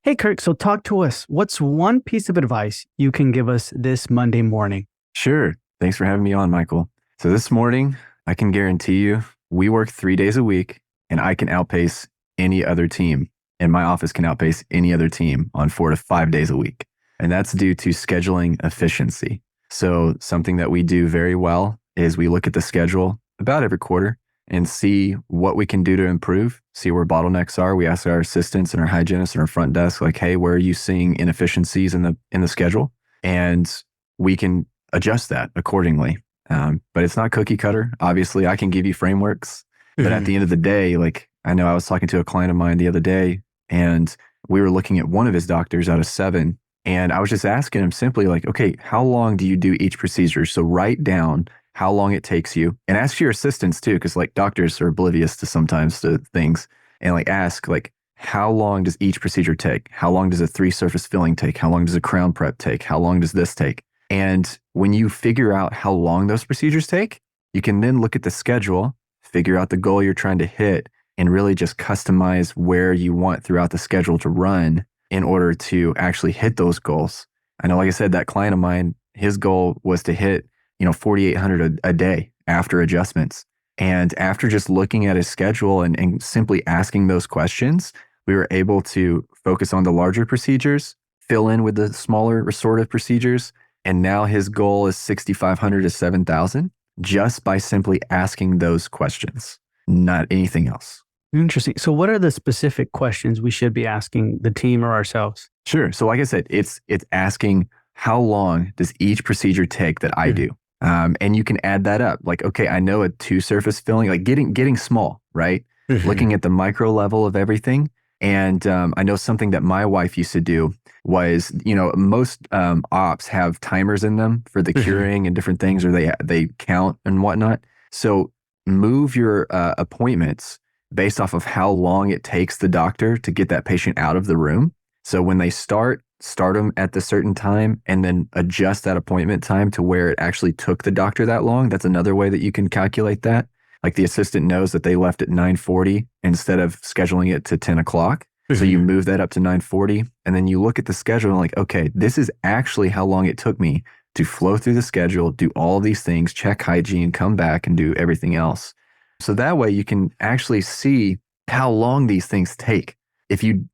Hey, Kirk, so talk to us. What's one piece of advice you can give us this Monday morning? Sure. Thanks for having me on, Michael. So this morning, I can guarantee you we work 3 days a week and I can outpace any other team. And my office can outpace any other team on 4 to 5 days a week. And that's due to scheduling efficiency. So something that we do very well is we look at the schedule about every quarter and see what we can do to improve, see where bottlenecks are. We ask our assistants and our hygienists and our front desk, like, hey, where are you seeing inefficiencies in the schedule? And we can adjust that accordingly. But it's not cookie cutter. Obviously, I can give you frameworks, but at Mhm. the end of the day, like I know I was talking to a client of mine the other day, and we were looking at one of his doctors out of seven, and I was just asking him simply, like, okay, how long do you do each procedure? So write down how long it takes you, and ask your assistants too, because like doctors are oblivious to sometimes to things, and like ask like. How long does each procedure take? How long does a three surface filling take? How long does a crown prep take? How long does this take? And when you figure out how long those procedures take, you can then look at the schedule, figure out the goal you're trying to hit, and really just customize where you want throughout the schedule to run in order to actually hit those goals. I know, like I said, that client of mine, his goal was to hit, 4,800 a day after adjustments. And after just looking at his schedule and simply asking those questions, we were able to focus on the larger procedures, fill in with the smaller restorative procedures, and now his goal is 6,500 to 7,000 just by simply asking those questions, not anything else. Interesting. So, what are the specific questions we should be asking the team or ourselves? Sure. So, like I said, it's asking how long does each procedure take that I Mhm. do, and you can add that up. Like, okay, I know a two surface filling, like getting small, right? Mhm. Looking at the micro level of everything, and I know something that my wife used to do was, most ops have timers in them for the Mhm. curing and different things, or they count and whatnot. So move your appointments based off of how long it takes the doctor to get that patient out of the room. So when they start them at the certain time and then adjust that appointment time to where it actually took the doctor that long. That's another way that you can calculate that. Like the assistant knows that they left at 9:40 instead of scheduling it to 10 o'clock. So you Mhm. move that up to 9:40 and then you look at the schedule and like, okay, this is actually how long it took me to flow through the schedule, do all these things, check hygiene, come back and do everything else. So that way you can actually see how long these things take. If you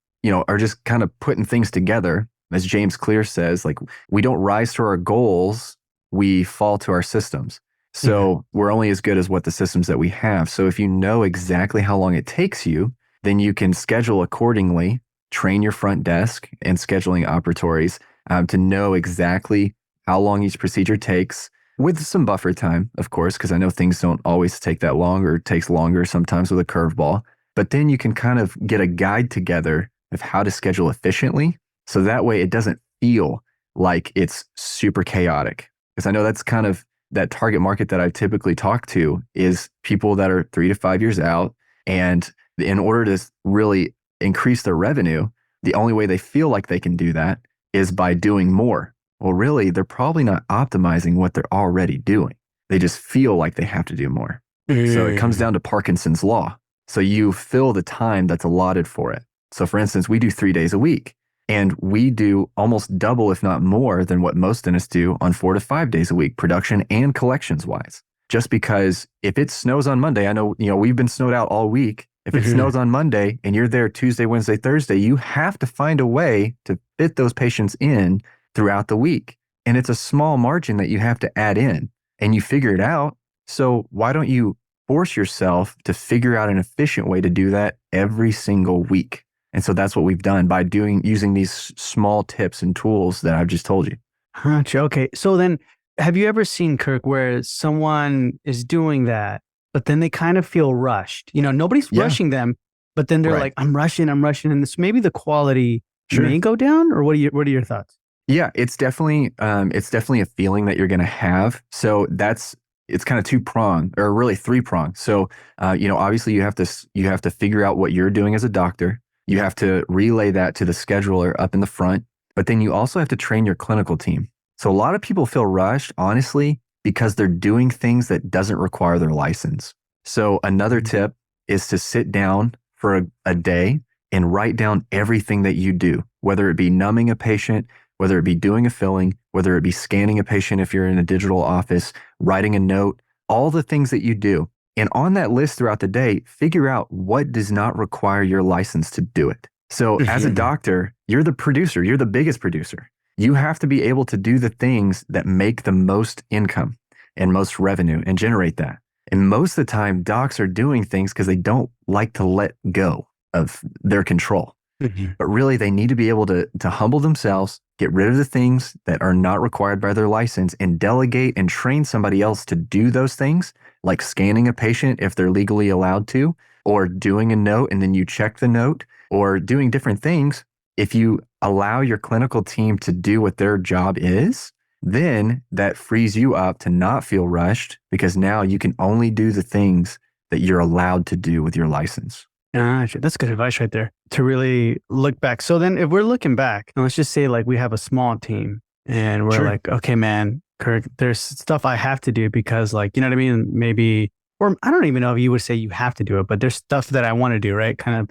are just kind of putting things together, as James Clear says, like we don't rise to our goals, we fall to our systems. Mhm. So we're only as good as what the systems that we have. So if you know exactly how long it takes you, then you can schedule accordingly, train your front desk and scheduling operatories to know exactly how long each procedure takes with some buffer time, of course, because I know things don't always take that long or it takes longer sometimes with a curveball. But then you can kind of get a guide together of how to schedule efficiently. So that way it doesn't feel like it's super chaotic. Because I know that's kind of that target market that I typically talk to is people that are 3 to 5 years out. And in order to really increase their revenue, the only way they feel like they can do that is by doing more. Well, really, they're probably not optimizing what they're already doing. They just feel like they have to do more. So it comes Mhm. down to Parkinson's law. So you fill the time that's allotted for it. So for instance, we do 3 days a week and we do almost double, if not more than what most dentists do on 4 to 5 days a week, production and collections wise. Just because if it snows on Monday, I know, we've been snowed out all week. If it Mhm. snows on Monday and you're there Tuesday, Wednesday, Thursday, you have to find a way to fit those patients in throughout the week. And it's a small margin that you have to add in and you figure it out. So why don't you force yourself to figure out an efficient way to do that every single week? And so that's what we've done by using these small tips and tools that I've just told you. Gotcha. Okay. So then, have you ever seen, Kirk, where someone is doing that, but then they kind of feel rushed? Nobody's Yeah, rushing them, but then they're right. like, I'm rushing, and this maybe the quality Sure. may go down, or what are your thoughts? Yeah, it's definitely a feeling that you're going to have. So it's kind of two prong or really three prong. So obviously you have to figure out what you're doing as a doctor. You have to relay that to the scheduler up in the front, but then you also have to train your clinical team. So a lot of people feel rushed, honestly, because they're doing things that doesn't require their license. So another Mhm. tip is to sit down for a day and write down everything that you do. whether it be numbing a patient, whether it be doing a filling, whether it be scanning a patient if you're in a digital office, writing a note, all the things that you do. And on that list throughout the day, figure out what does not require your license to do it. So as a doctor, you're the producer, you're the biggest producer. You have to be able to do the things that make the most income and most revenue and generate that. And most of the time, docs are doing things because they don't like to let go of their control. But really, they need to be able to humble themselves, get rid of the things that are not required by their license, and delegate and train somebody else to do those things, like scanning a patient if they're legally allowed to, or doing a note and then you check the note, or doing different things. If you allow your clinical team to do what their job is, then that frees you up to not feel rushed because now you can only do the things that you're allowed to do with your license. Gotcha. That's good advice right there to really look back. So then if we're looking back, and let's just say like we have a small team and we're like, okay, man, Kirk, there's stuff I have to do because like, you know what I mean? Maybe, or I don't even know if you would say you have to do it, but there's stuff that I want to do, right? Kind of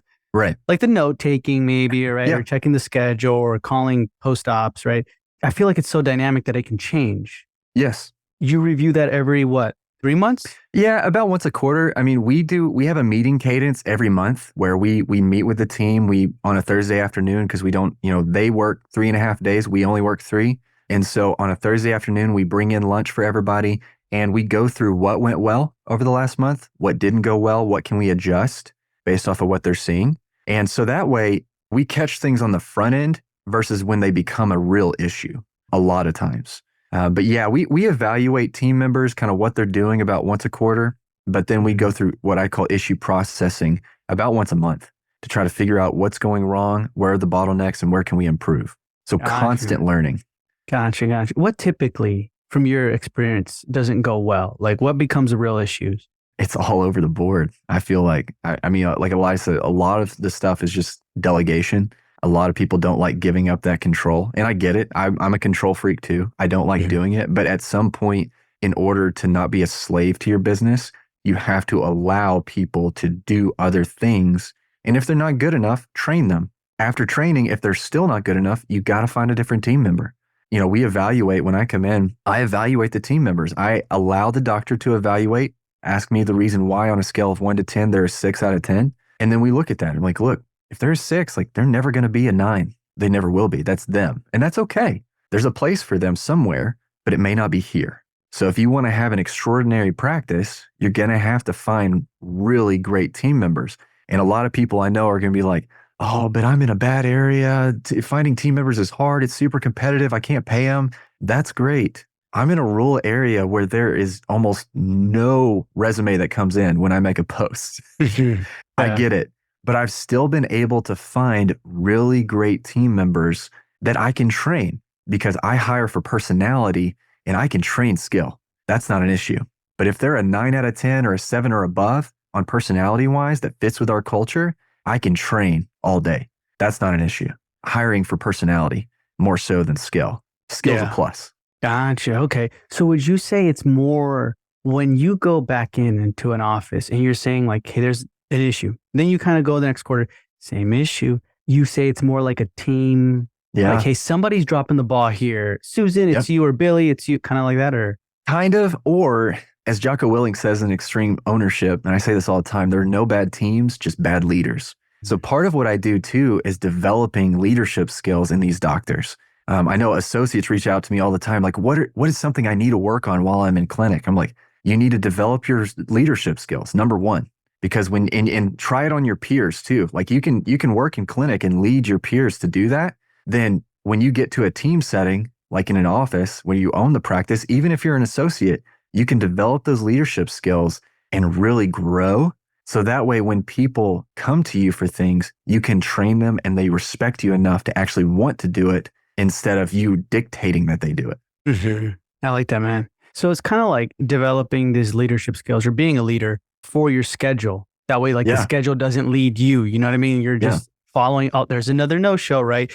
like the note taking maybe, right? Or checking the schedule or calling post-ops, right? I feel like it's so dynamic that it can change. Yes. You review that every what? 3 months? Yeah, about once a quarter. I mean, we have a meeting cadence every month where we meet with the team. We on a Thursday afternoon because we don't, they work 3.5 days. We only work 3. And so on a Thursday afternoon, we bring in lunch for everybody and we go through what went well over the last month, what didn't go well, what can we adjust based off of what they're seeing. And so that way we catch things on the front end versus when they become a real issue a lot of times. But yeah, we evaluate team members, kind of what they're doing about once a quarter, but then we go through what I call issue processing about once a month to try to figure out what's going wrong, where are the bottlenecks, and where can we improve. So constant learning. Gotcha. What typically, from your experience, doesn't go well? Like what becomes a real issue? It's all over the board. I feel like, I mean, like Eliza, a lot of the stuff is just delegation. A lot of people don't like giving up that control. And I get it. I'm a control freak too. I don't like doing it. But at some point, in order to not be a slave to your business, you have to allow people to do other things. And if they're not good enough, train them. After training, if they're still not good enough, you got to find a different team member. We evaluate when I come in, I evaluate the team members. I allow the doctor to evaluate, ask me the reason why on a scale of 1 to 10, they're a 6 out of 10. And then we look at that. I'm like, look, if they're a 6, like they're never going to be a 9. They never will be. That's them. And that's okay. There's a place for them somewhere, but it may not be here. So if you want to have an extraordinary practice, you're going to have to find really great team members. And a lot of people I know are going to be like, oh, but I'm in a bad area. Finding team members is hard. It's super competitive. I can't pay them. That's great. I'm in a rural area where there is almost no resume that comes in when I make a post. I get it. But I've still been able to find really great team members that I can train because I hire for personality and I can train skill. That's not an issue. But if they're a 9 out of 10 or a 7 or above on personality wise that fits with our culture, I can train all day. That's not an issue. Hiring for personality more so than skill. Skill's a plus. Gotcha. Okay. So would you say it's more when you go back into an office and you're saying like, hey, there's an issue. Then you kind of go the next quarter, same issue. You say it's more like a team. Like, hey, somebody's dropping the ball here. Susan, it's you, or Billy, it's you, kind of like that, or kind of, or as Jocko Willink says in Extreme Ownership, and I say this all the time, there are no bad teams, just bad leaders. So part of what I do too is developing leadership skills in these doctors. I know associates reach out to me all the time, like, what is something I need to work on while I'm in clinic? I'm like, you need to develop your leadership skills, number one. Because when and try it on your peers too. Like you can work in clinic and lead your peers to do that. Then when you get to a team setting, like in an office where you own the practice, even if you're an associate, you can develop those leadership skills and really grow. So that way, when people come to you for things, you can train them and they respect you enough to actually want to do it instead of you dictating that they do it. I like that, man. So it's kind of like developing these leadership skills or being a leader for your schedule. That way, like the schedule doesn't lead you. You know what I mean? You're just following. Oh, there's another no-show, right?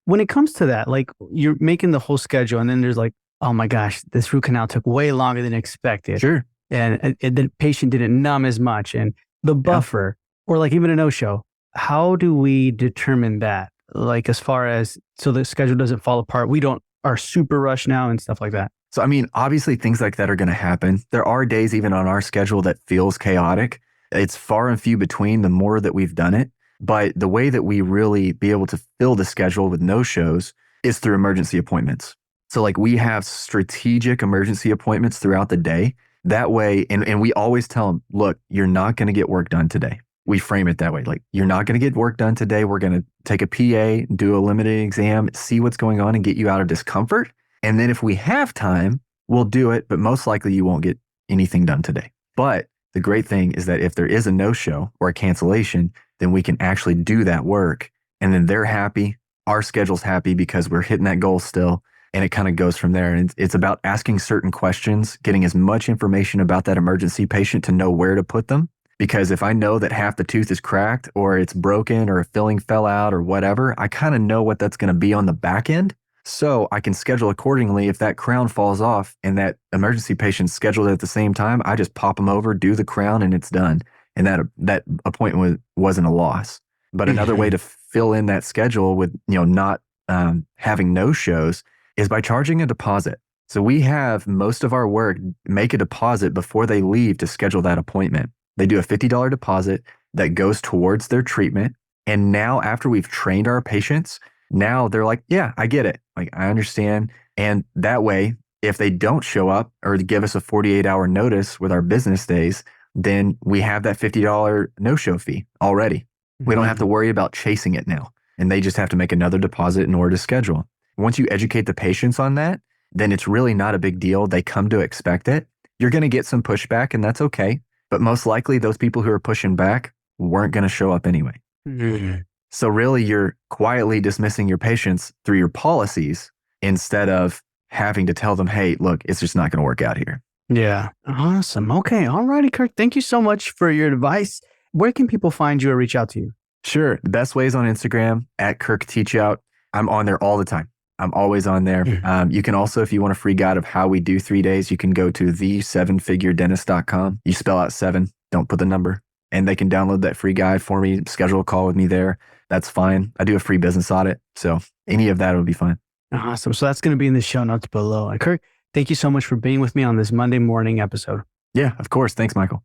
When it comes to that, like you're making the whole schedule and then there's like, oh my gosh, this root canal took way longer than expected. Sure. And the patient didn't numb as much. And the buffer or like even a no-show, how do we determine that? Like as far as so the schedule doesn't fall apart. We don't are super rushed now and stuff like that. So, I mean, obviously things like that are going to happen. There are days even on our schedule that feels chaotic. It's far and few between the more that we've done it. But the way that we really be able to fill the schedule with no shows is through emergency appointments. So like we have strategic emergency appointments throughout the day. That way, and we always tell them, look, you're not going to get work done today. We frame it that way. Like, you're not going to get work done today. We're going to take a PA, do a limited exam, see what's going on and get you out of discomfort. And then if we have time, we'll do it. But most likely you won't get anything done today. But the great thing is that if there is a no-show or a cancellation, then we can actually do that work. And then they're happy. Our schedule's happy because we're hitting that goal still. And it kind of goes from there. And it's about asking certain questions, getting as much information about that emergency patient to know where to put them. Because if I know that half the tooth is cracked or it's broken or a filling fell out or whatever, I kind of know what that's going to be on the back end. So I can schedule accordingly. If that crown falls off and that emergency patient's scheduled at the same time, I just pop them over, do the crown, and it's done. And that appointment wasn't a loss. But another way to fill in that schedule with, not having no shows is by charging a deposit. So we have most of our work make a deposit before they leave to schedule that appointment. They do a $50 deposit that goes towards their treatment. And now after we've trained our patients, now they're like, yeah, I get it. Like, I understand. And that way, if they don't show up or give us a 48-hour notice with our business days, then we have that $50 no-show fee already. We don't have to worry about chasing it now. And they just have to make another deposit in order to schedule. Once you educate the patients on that, then it's really not a big deal. They come to expect it. You're going to get some pushback, and that's okay. But most likely, those people who are pushing back weren't going to show up anyway. Mm-hmm. So really, you're quietly dismissing your patients through your policies instead of having to tell them, hey, look, it's just not going to work out here. Yeah. Awesome. Okay. All righty, Kirk. Thank you so much for your advice. Where can people find you or reach out to you? Sure. The best way is on Instagram at Kirk Teachout. I'm on there all the time. I'm always on there. You can also, if you want a free guide of how we do 3 days, you can go to the7figuredentist.com. You spell out 7, don't put the number, and they can download that free guide for me, schedule a call with me there. That's fine. I do a free business audit. So any of that would be fine. Awesome. So that's going to be in the show notes below. And Kirk, thank you so much for being with me on this Monday morning episode. Yeah, of course. Thanks, Michael.